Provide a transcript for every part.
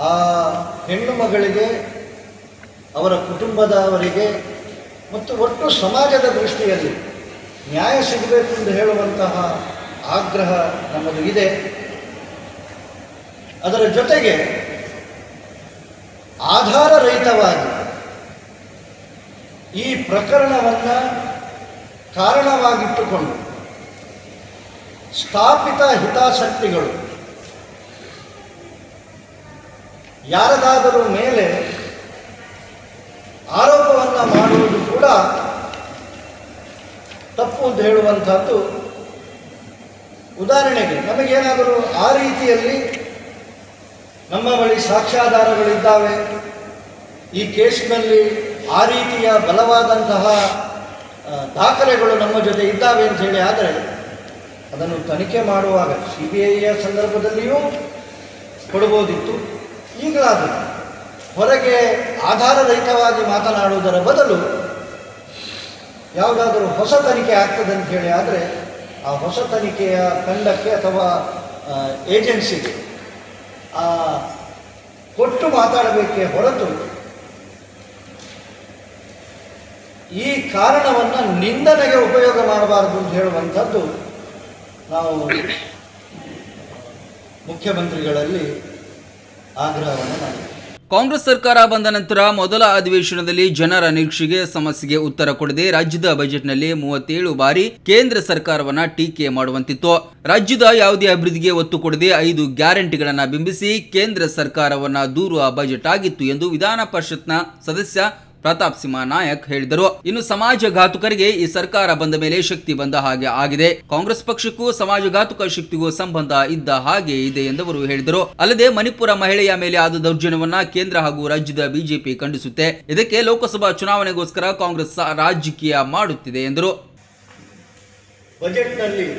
ಆ ಹೆಣ್ಣು ಮಗಳಿಗೆ, ಅವರ ಕುಟುಂಬದವರಿಗೆ ಮತ್ತು ಒಟ್ಟು ಸಮಾಜದ ದೃಷ್ಟಿಯಲ್ಲಿ ನ್ಯಾಯ ಸಿಗಬೇಕು ಎಂದು ಹೇಳುವಂತಹ ಆಗ್ರಹ ನಮ್ಮದು ಇದೆ. ಅದರ ಜೊತೆಗೆ ಆಧಾರರಹಿತವಾಗಿ ಈ ಪ್ರಕರಣವನ್ನು ಕಾರಣವಾಗಿಟ್ಟುಕೊಂಡು ಸ್ಥಾಪಿತ ಹಿತಾಸಕ್ತಿಗಳು ಯಾರದಾದರೂ ಮೇಲೆ ಆರೋಪವನ್ನು ಮಾಡುವುದು ಕೂಡ ತಪ್ಪು ಅಂತ ಹೇಳುವಂಥದ್ದು. ಉದಾಹರಣೆಗೆ, ನಮಗೇನಾದರೂ ಆ ರೀತಿಯಲ್ಲಿ ನಮ್ಮ ಬಳಿ ಸಾಕ್ಷ್ಯಾಧಾರಗಳಿದ್ದಾವೆ, ಈ ಕೇಸಿನಲ್ಲಿ ಆ ರೀತಿಯ ಬಲವಾದಂತಹ ದಾಖಲೆಗಳು ನಮ್ಮ ಜೊತೆ ಇದ್ದಾವೆ ಅಂತ ಹೇಳಿ ಆದರೆ ಅದನ್ನು ತನಿಖೆ ಮಾಡುವಾಗ CBIಯ ಸಂದರ್ಭದಲ್ಲಿಯೂ ಕೊಡಬಹುದಿತ್ತು. ಈಗಲಾದರೂ ಹೊರಗೆ ಆಧಾರರಹಿತವಾಗಿ ಮಾತನಾಡುವುದರ ಬದಲು ಯಾವುದಾದರೂ ಹೊಸ ತನಿಖೆ ಆಗ್ತದೆ ಅಂತ ಹೇಳಿ ಆದರೆ ಆ ಹೊಸ ತನಿಖೆಯ ತಂಡಕ್ಕೆ ಅಥವಾ ಏಜೆನ್ಸಿಗೆ ಕೊಟ್ಟು ಮಾತಾಡಬೇಕೇ ಹೊರತು ಈ ಕಾರಣವನ್ನು ನಿಂದನೆಗೆ ಉಪಯೋಗ ಮಾಡಬಾರದು ಅಂತ ಹೇಳುವಂಥದ್ದು ನಾವು ಮುಖ್ಯಮಂತ್ರಿಗಳಲ್ಲಿ ಆಗ್ರಹವನ್ನು ಮಾಡಿದ್ದೇವೆ. ಕಾಂಗ್ರೆಸ್ ಸರ್ಕಾರ ಬಂದ ನಂತರ ಮೊದಲ ಅಧಿವೇಶನದಲ್ಲಿ ಜನರ ನಿರೀಕ್ಷೆಗೆ ಸಮಸ್ಯೆಗೆ ಉತ್ತರ ಕೊಡದೆ ರಾಜ್ಯದ ಬಜೆಟ್ನಲ್ಲಿ 37 ಬಾರಿ ಕೇಂದ್ರ ಸರ್ಕಾರವನ್ನ ಟೀಕೆ ಮಾಡುವಂತಿತ್ತು. ರಾಜ್ಯದ ಯಾವುದೇ ಅಭಿವೃದ್ಧಿಗೆ ಒತ್ತು ಕೊಡದೆ 5 ಗ್ಯಾರಂಟಿಗಳನ್ನ ಬಿಂಬಿಸಿ ಕೇಂದ್ರ ಸರ್ಕಾರವನ್ನ ದೂರುವ ಬಜೆಟ್ ಆಗಿತ್ತು ಎಂದು ವಿಧಾನ ಪರಿಷತ್ನ ಸದಸ್ಯ ಪ್ರತಾಪ್ ಸಿಂಹ ನಾಯಕ್ ಹೇಳಿದರು. ಇನ್ನು ಸಮಾಜಘಾತುಕರಿಗೆ ಈ ಸರ್ಕಾರ ಬಂದ ಮೇಲೆ ಶಕ್ತಿ ಬಂದ ಹಾಗೆ ಆಗಿದೆ. ಕಾಂಗ್ರೆಸ್ ಪಕ್ಷಕ್ಕೂ ಸಮಾಜಘಾತುಕ ಶಕ್ತಿಗೂ ಸಂಬಂಧ ಇದ್ದ ಹಾಗೆ ಇದೆ ಎಂದವರು ಹೇಳಿದರು. ಅಲ್ಲದೆ ಮಣಿಪುರ ಮಹಿಳೆಯ ಮೇಲೆ ಆದ ದೌರ್ಜನ್ಯವನ್ನ ಕೇಂದ್ರ ಹಾಗೂ ರಾಜ್ಯದ ಬಿಜೆಪಿ ಖಂಡಿಸುತ್ತೆ. ಇದಕ್ಕೆ ಲೋಕಸಭಾ ಚುನಾವಣೆಗೋಸ್ಕರ ಕಾಂಗ್ರೆಸ್ ರಾಜಕೀಯ ಮಾಡುತ್ತಿದೆ ಎಂದರು. ಬಜೆಟ್ನಲ್ಲಿ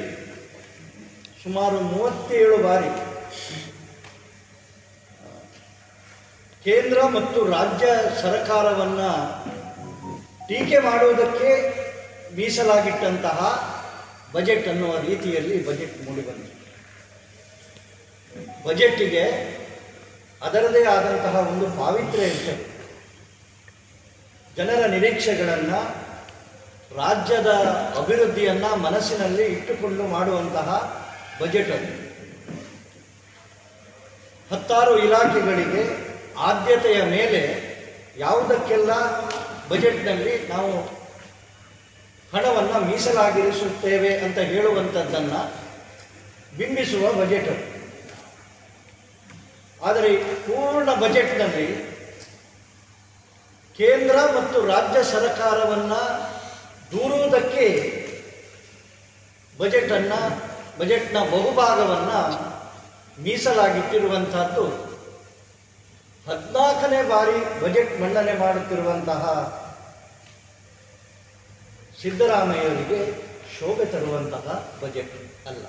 ಸುಮಾರು 37 ಬಾರಿ ಕೇಂದ್ರ ಮತ್ತು ರಾಜ್ಯ ಸರ್ಕಾರವನ್ನು ಟೀಕೆ ಮಾಡುವುದಕ್ಕೆ ಮೀಸಲಾಗಿಟ್ಟಂತಹ ಬಜೆಟ್ ಅನ್ನುವ ರೀತಿಯಲ್ಲಿ ಬಜೆಟ್ ಮೂಡಿಬಂದಿದೆ. ಬಜೆಟ್ಟಿಗೆ ಅದರದೇ ಆದಂತಹ ಒಂದು ಪಾವಿತ್ರ್ಯ ಇರ್ತದೆ. ಜನರ ನಿರೀಕ್ಷೆಗಳನ್ನು, ರಾಜ್ಯದ ಅಭಿವೃದ್ಧಿಯನ್ನು ಮನಸ್ಸಿನಲ್ಲಿ ಇಟ್ಟುಕೊಂಡು ಮಾಡುವಂತಹ ಬಜೆಟ್ ಅದು. 10 ಇಲಾಖೆಗಳಿಗೆ ಆದ್ಯತೆಯ ಮೇಲೆ ಯಾವುದಕ್ಕೆಲ್ಲ ಬಜೆಟ್ನಲ್ಲಿ ನಾವು ಹಣವನ್ನು ಮೀಸಲಾಗಿರಿಸುತ್ತೇವೆ ಅಂತ ಹೇಳುವಂಥದ್ದನ್ನು ಬಿಂಬಿಸುವ ಬಜೆಟ್. ಆದರೆ ಪೂರ್ಣ ಬಜೆಟ್ನಲ್ಲಿ ಕೇಂದ್ರ ಮತ್ತು ರಾಜ್ಯ ಸರ್ಕಾರವನ್ನು ದೂರುವುದಕ್ಕೆ ಬಜೆಟ್ನ ಬಹುಭಾಗವನ್ನು ಮೀಸಲಾಗಿಟ್ಟಿರುವಂತಹದ್ದು 14ನೇ ಬಾರಿ ಬಜೆಟ್ ಮಂಡನೆ ಮಾಡುತ್ತಿರುವಂತಹ ಸಿದ್ದರಾಮಯ್ಯವರಿಗೆ ಶೋಭೆ ತರುವಂತಹ ಬಜೆಟ್ ಅಲ್ಲ.